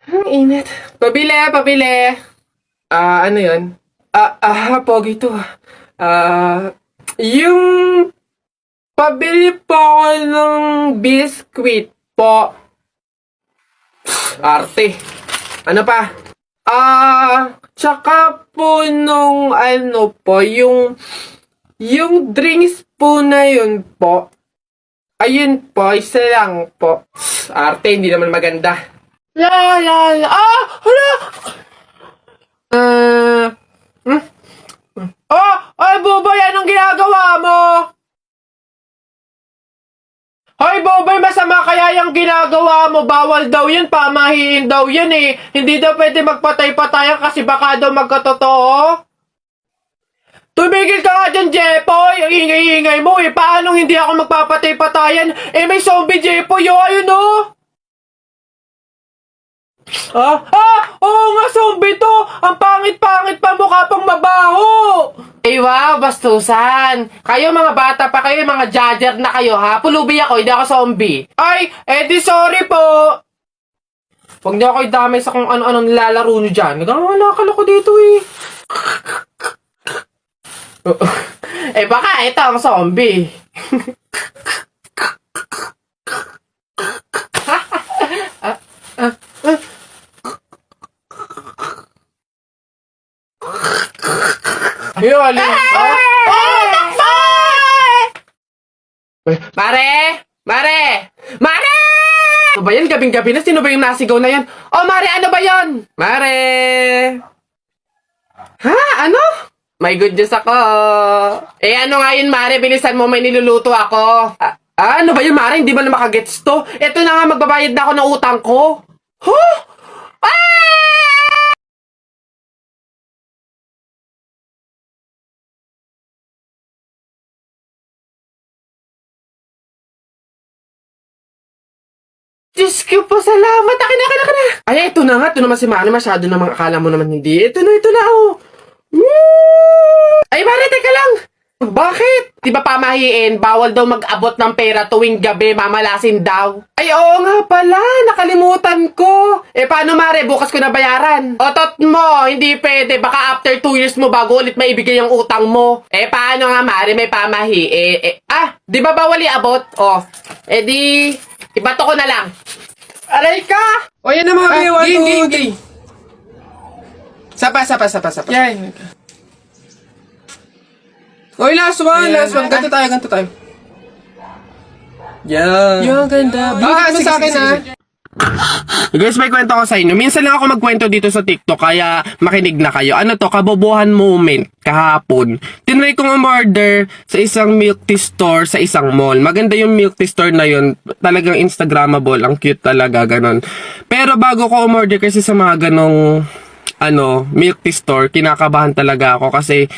Ang init. Pabili, pabili. Ano yun? Pogi to. Yung pabili po ako ng biskwit po. Arte. Ano pa? Tsaka po nung ano po, yung drinks po na yun po. Ayun po, isa lang po. Arte, hindi naman maganda. La la la. Hala! Ay, Bubay, anong ginagawa mo? Hoy, Bubay, masama kaya yung ginagawa mo. Bawal daw yan, pamahiin daw yan eh. Hindi daw pwede magpatay-patayan kasi baka daw magkatotoo. Tumigil ka nga dyan, Jepoy! Ang ingay-ingay mo eh. Paano hindi ako magpapatay-patayan? Eh, may zombie, Jepoy, oh, ayun oh! Oo nga, zombie to! Ang pangit-pangit pa, mukha pang mabaho! Ay, wow, bastusan! Kayo mga bata pa kayo, mga judger na kayo, ha? Pulubi ako, hindi ako zombie. Ay, di sorry po! Huwag niyo ako idamay sa kung ano-ano nilalaro niyo dyan. Nagkakalakal ako dito eh. Baka ito ang zombie. Ayun, alin. Mare! Mare! Mare! Ano ba yan? Gabing-gabi na? Sino ba yung nasigaw na yan? Oh, Mare! Ano ba yan? Mare! Ha? Ano? May good news ako. Ano nga yun, Mare? Bilisan mo, may niluluto ako. Ano ba yun, Mare? Hindi ba na makagets to? Ito na nga, magbabayad na ako ng utang ko. Huh? Diyos ko po, salamat. Akin na. Ay, ito na nga. Ito naman si Mare. Masyado naman akala mo naman hindi. Ito na, oh. Woo! Ay, Mare, teka lang. Bakit? Di ba pamahiin? Bawal daw mag-abot ng pera tuwing gabi, mamalasin daw. Ay, oo nga pala. Nakalimutan ko. Paano, Mare? Bukas ko na bayaran. Otot mo, hindi pwede. Baka after 2 years mo bago ulit maibigay yung utang mo. Paano nga, Mare? May pamahi. Di ba bawal iabot? Oh, di... Ibato ko na lang. Aray ka! O yan na mga biwa. Ging. Sapa. Yan. Oy, last one. Ganto tayo. Yan. Yung ganda. Ah, sa akin ha. Guys, may kwento ko sa inyo. Minsan lang ako magkwento dito sa TikTok, kaya makinig na kayo. Ano to, kabobohan moment, kahapon. Tinry kong umorder sa isang milk tea store sa isang mall. Maganda yung milk tea store na yun. Talagang Instagrammable. Ang cute talaga, ganon. Pero bago ko umorder kasi sa mga ganong, milk tea store, kinakabahan talaga ako kasi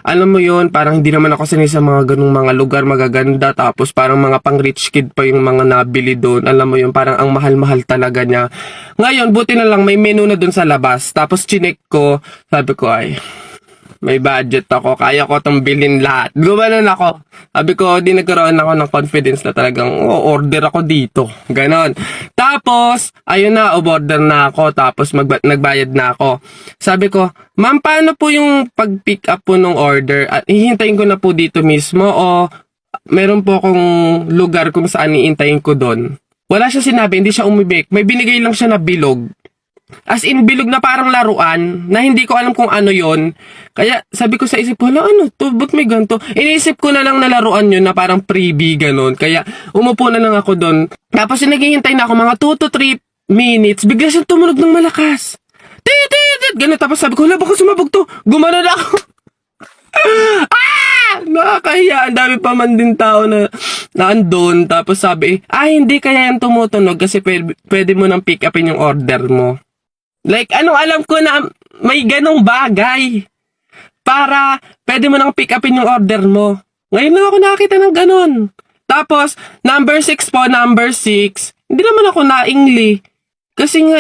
alam mo yun, parang hindi naman ako sanay sa mga ganung mga lugar magaganda, tapos parang mga pang rich kid pa yung mga nabili doon. Alam mo yun, parang ang mahal-mahal talaga niya. Ngayon, buti na lang may menu na doon sa labas. Tapos chinek ko, sabi ko ay, may budget ako, kaya ko itong bilhin lahat. Gumanon ako. Sabi ko, di nagkaroon ako ng confidence na talagang order ako dito. Ganon. Tapos, ayun na, order na ako. Tapos, nagbayad na ako. Sabi ko, ma'am, paano po yung pag-pick up po ng order? At hihintayin ko na po dito mismo o meron po akong lugar kung saan hihintayin ko doon? Wala siya sinabi, hindi siya umibig. May binigay lang siya na bilog. As in, bilog na parang laruan, na hindi ko alam kung ano yon. Kaya sabi ko sa isip ko, ano to? Ba't may ganito? Iniisip ko na lang na laruan yun na parang freebie, ganon. Kaya umupo na lang ako doon. Tapos naghihintay na ako mga 2 to 3 minutes. Bigla siyang tumunog ng malakas. Tit! Ganon. Tapos sabi ko, baka sumabog to. Gumano na ako. Nakakahiya. Ang dami pa man din tao na andun. Tapos sabi, hindi kaya yan tumutunog kasi pwede mo nang pick upin yung order mo. Like, alam ko na may ganong bagay para pwede mo nang pick upin yung order mo. Ngayon lang ako nakakita ng ganon. Tapos, number 6 po, number 6. Hindi naman ako naingli. Kasi nga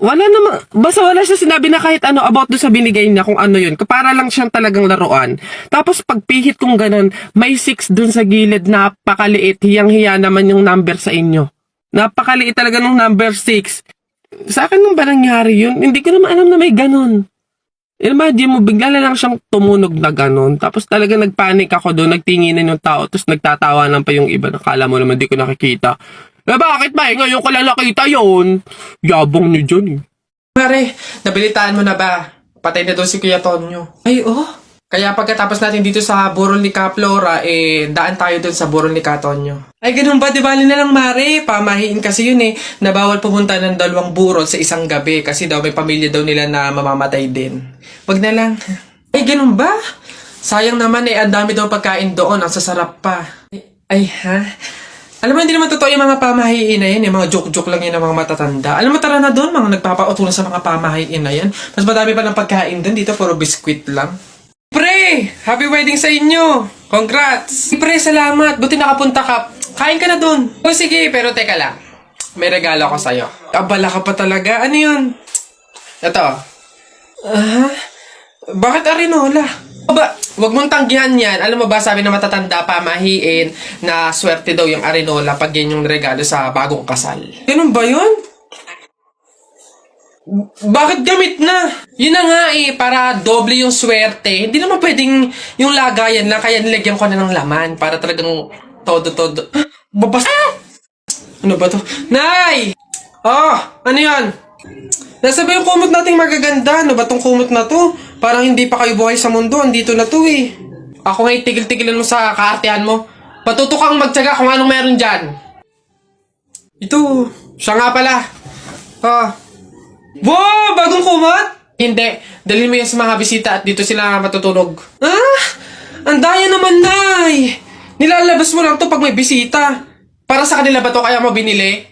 wala naman, basta wala siya sinabi na kahit ano about do sa binigay niya kung ano yun. Para lang siyang talagang laruan. Tapos pagpihit kong ganon, may 6 dun sa gilid, napakaliit. Hiyang-hiya naman yung number sa inyo. Napakaliit talaga ng number 6. Sa akin nung ba nangyari yun? Hindi ko naman alam na may ganun. Imagine mo, bigla na lang siyang tumunog na ganun. Tapos talaga nagpanik ako doon, nagtinginan yung tao, tapos nagtatawanan pa yung iba. Nakala mo naman di ko nakikita. Bakit ba? Ngayon ko lang nakita yun. Yabong niyo dyan eh. Mare, nabilitaan mo na ba? Patay na doon si Kuya Tonyo. Ay, oh. Kaya pagkatapos natin dito sa burol ni Ka Flora, daan tayo doon sa burol ni Ka Tonyo. Ay, ganun ba? Di bali na lang, Mare. Pamahiin kasi yun na bawal pumunta ng dalawang burol sa isang gabi kasi daw may pamilya daw nila na mamamatay din. Wag na lang. Ay, ganun ba? Sayang naman ang dami daw pagkain doon. Ang sasarap pa. Ay, ha? Alam mo, hindi naman totoo yung mga pamahiin na yan. Yung mga joke-joke lang yun ng mga matatanda. Alam mo, tara na doon. Mga nagpapautulan sa mga pamahiin na yan. Mas madami pa ng pagkain doon. Dito, puro biskwit lang. Pre! Happy wedding sa inyo! Congrats! Pre, salamat! Buti nakapunta ka. Kain ka na doon. O sige, pero teka lang. May regalo ako sa'yo. Abala ka pa talaga. Ano yun? Ito. Bakit arinola? Ba, wag mong tanggihan yan. Alam mo ba, sabi na matatanda pamahiin na swerte daw yung arinola pag yan yung regalo sa bagong kasal. Ganun ba yun? Bakit gamit na? Yun na nga para doble yung swerte. Hindi naman pwedeng yung lagayan lang, kaya nilagyan ko na ng laman para talagang todo-todo. Babas... Ano ba to? Nay! Oh, ano yan? Nasa ba yung kumot nating magaganda? Ano ba tong kumot na to? Parang hindi pa kayo buhay sa mundo. Andito na to eh. Ako ngayon tigil-tigilan mo sa kaartehan mo. Patuto kang magtyaga kung anong meron dyan. Ito. Siya nga pala. Wow! Bagong kumot? Hindi. Dalhin mo yan sa mga bisita at dito sila matutulog. Ang daya naman, Nay! Nilalabas mo lang to pag may bisita. Para sa kanila ba to kaya mo binili?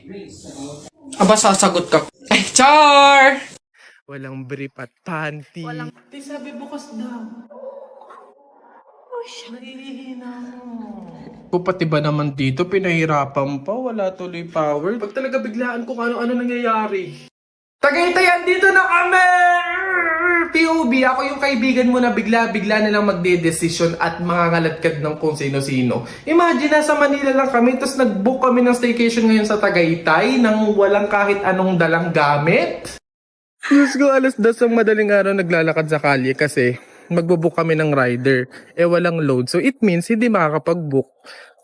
Aba, sasagot ka. Ay, char! Walang brief at panty. Di sabi bukas daw. Nahihina mo. Pati ba naman dito, pinahirapan pa, wala tuloy power. Pag talaga biglaan kung ano-ano nangyayari. Tagaytay, andito na kami! POV, ako yung kaibigan mo na bigla-bigla na lang magde-desisyon at mangangaladkad ng kung sino-sino. Imagine, nasa Manila lang kami, tapos nag-book kami ng staycation ngayon sa Tagaytay nang walang kahit anong dalang gamit. Diyos ko, alas 2 ang madaling araw naglalakad sa kalye kasi magbubook kami ng rider. Walang load. So, it means hindi makakapag-book.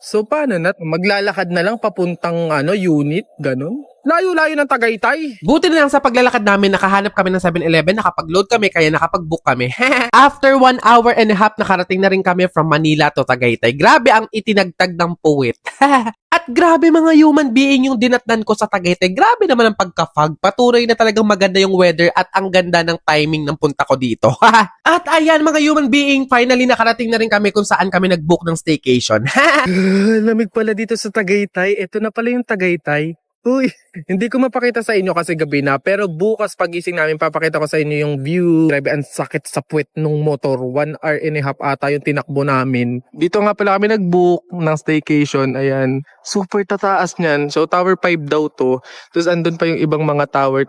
So, paano na? Maglalakad na lang papuntang unit, ganun? Layo-layo ng Tagaytay. Buti na lang sa paglalakad namin, nakahanap kami ng 7-Eleven, nakapag-load kami, kaya nakapag-book kami. After 1 hour and a half, nakarating na rin kami from Manila to Tagaytay. Grabe ang itinagtag ng puwit. At grabe mga human being yung dinatnan ko sa Tagaytay. Grabe naman ang pagka-fog. Patuloy na talagang maganda yung weather at ang ganda ng timing ng punta ko dito. At ayan mga human being, finally nakarating na rin kami kung saan kami nag-book ng staycation. Lamig pala dito sa Tagaytay. Ito na pala yung Tagaytay. Uy, hindi ko mapakita sa inyo kasi gabi na. Pero bukas pagising namin, papakita ko sa inyo yung view. Grabe, ang sakit sa puwet nung motor. 1 hour and a half ata yung tinakbo namin. Dito nga pala kami nag-book ng staycation. Ayan, super tataas niyan. So, tower 5 daw to. Tapos andun pa yung ibang mga tower.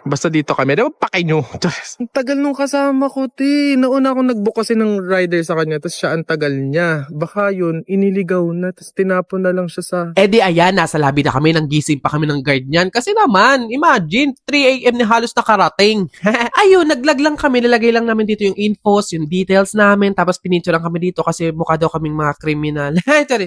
Basta dito kami. Diba pakay nyo? Ang tagal nung kasama ko, ti. Nauna akong nag-book kasi ng rider sa kanya. Tapos siya ang tagal niya. Baka yun, iniligaw na. Tapos tinapon na lang siya sa... Di ayan, nasa labi na kami, nang gising pa kami ng guard niyan. Kasi naman, imagine, 3 AM na halos nakarating. Ayun, naglag lang kami, nilagay lang namin dito yung infos, yung details namin, tapos pinicture lang kami dito kasi mukha daw kaming mga kriminal.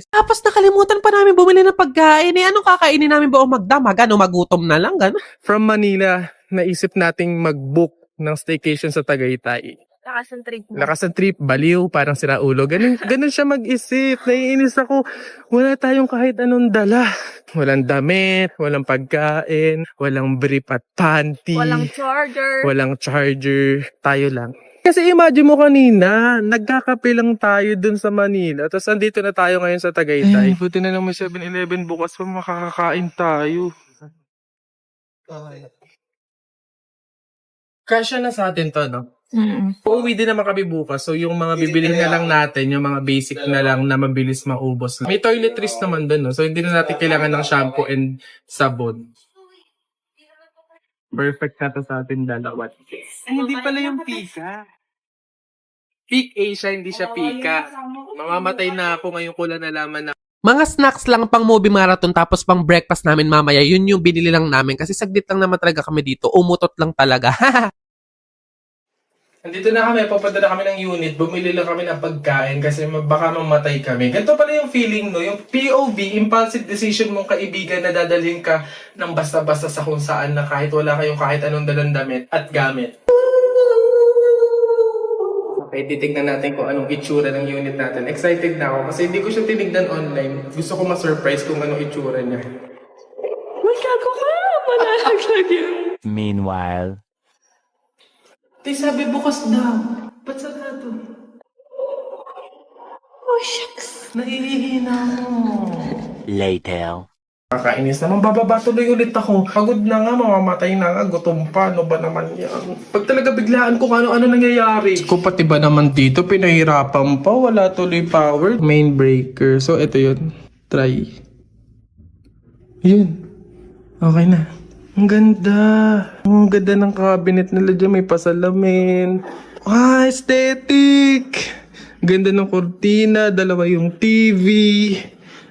Tapos nakalimutan pa namin bumili ng pagkain. Anong kakainin namin ba o magdamag? Magutom na lang, gano'n? From Manila, naisip nating mag-book ng staycation sa Tagaytay. Lakas ng trip mo. Lakas ng trip, baliw, parang siraulo. Ganun siya mag-isip. Naiinis ako. Wala tayong kahit anong dala. Walang damit, walang pagkain, walang brief at panty. Walang charger. Walang charger. Tayo lang. Kasi imagine mo kanina, nagkakape lang tayo dun sa Manila. Tapos andito na tayo ngayon sa Tagaytay. Buti na lang may 7-Eleven bukas pa makakakain tayo. Kasya na sa atin to, no? Uuwi din naman kami bukas. So, yung mga bibilhin na lang natin, yung mga basic na lang na mabilis maubos. May toiletries naman dun, no? So, hindi na natin kailangan ng shampoo and sabon. Perfect na to sa atin dalawa. Ay, hindi pala yung Pika. Peak Asia, hindi siya Pika. Mamamatay na ako ngayon ko lang nalaman na Mga snacks lang pang movie marathon tapos pang breakfast namin mamaya, yun yung binili lang namin kasi saglit lang naman talaga kami dito. Umutot lang talaga. Andito na kami, papunta na kami ng unit, bumili lang kami ng pagkain kasi baka mamatay kami. Ganito pala yung feeling, no? Yung POV, impulsive decision mong kaibigan na dadalhin ka ng basta-basta sa kung saan na kahit wala kayong kahit anong dalang damit at gamit. Okay, titignan natin kung anong itsura ng unit natin. Excited na ako kasi hindi ko siya tinignan online. Gusto ko ma-surprise kung anong itsura niya. Masyado ka! Malalaglag yun. Meanwhile, Di sabi bukas daw. Ba't sarado? Oh, shucks. Nahihina ako. later. Kakainis naman, bababa tuloy ulit ako. Pagod na nga, mamamatay na nga, gutom pa, ano ba naman yan? Pag talaga biglaan kung ano-ano nangyayari. Kung pati ba naman dito, pinahirapan pa, wala tuloy power. Main breaker, so ito yun. Try. Yun. Okay na. Ang ganda. Ang ganda ng cabinet nila dyan, may pasalamin. Ah, aesthetic! Ganda ng kortina, dalawa yung TV.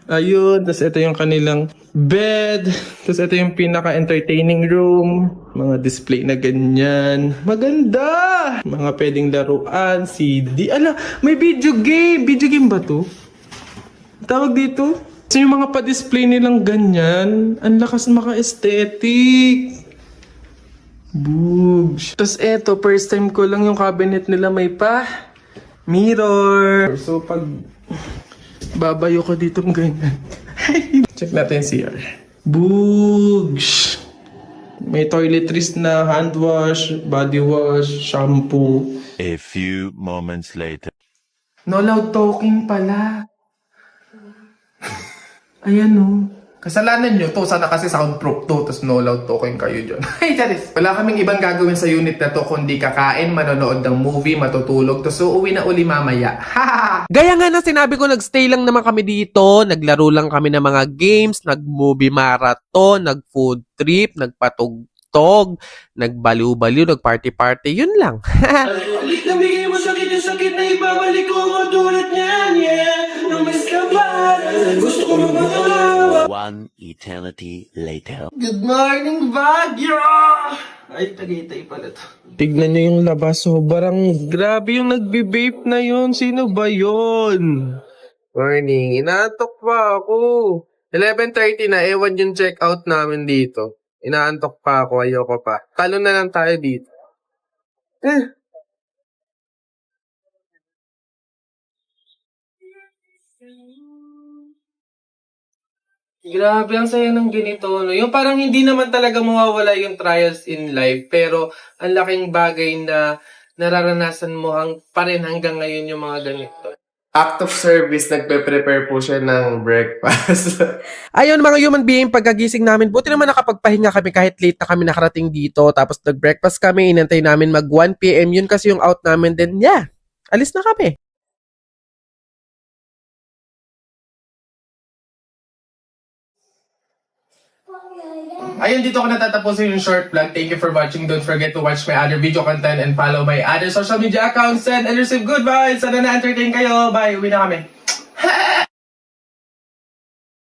Ayun, tapos ito yung kanilang bed. Tapos ito yung pinaka-entertaining room. Mga display na ganyan. Maganda! Mga pwedeng laruan, CD. Ala, may video game! Video game ba to? Tawag dito? So yung mga pa-display nilang ganyan, ang lakas maka-aesthetic. Boogs. Tapos eto, first time ko lang yung cabinet nila may mirror. So pag babayo ko dito ganyan. Check natin CR. Boogs. May toiletries na hand wash, body wash, shampoo. A few moments later. No loud talking pala. Ayan o. Kasalanan nyo to, sana kasi soundproof to, tapos no loud talking kayo dyan. Hey, Charis! Wala kaming ibang gagawin sa unit na to, kundi kakain, manonood ng movie, matutulog, tapos uuwi na uli mamaya. Ha! Gaya nga na sinabi ko, nagstay lang naman kami dito, naglaro lang kami ng mga games, nag-movie marathon, nag-food trip, nagpatugtog, nagbaliw-baliw, nag-party-party, yun lang. Ulit na bigay mo sakit yung sakit na ibabalik ko mo tulad niyan, yeah. Namiss ka ba? Gusto ko magmakawa. One eternity later. Good morning, Baguio! Ay, Tagaytay pala to. Tignan nyo yung labas, sobrang grabe yung nagbe-vape na yun. Sino ba yun? Morning, inaantok pa ako. 11:30 na, ewan yung check-out namin dito. Inaantok pa ako, ayoko pa. Talo na lang tayo dito. Grabe, ang saya ng ganito, no? Yung parang hindi naman talaga mawawala yung trials in life, pero ang laking bagay na nararanasan mo pa rin hanggang ngayon yung mga ganito. Act of service, nagpe-prepare po siya ng breakfast. Ayun mga human being, pagkagising namin, buti naman nakapagpahinga kami kahit late na kami nakarating dito. Tapos nag-breakfast kami, inantay namin mag 1 p.m. Yun kasi yung out namin. Then yeah, alis na kami. Ayun, dito ko natatapusin yung short vlog. Thank you for watching. Don't forget to watch my other video content and follow my other social media accounts and receive good vibes. Sana na-entertain kayo. Bye, uwi na kami.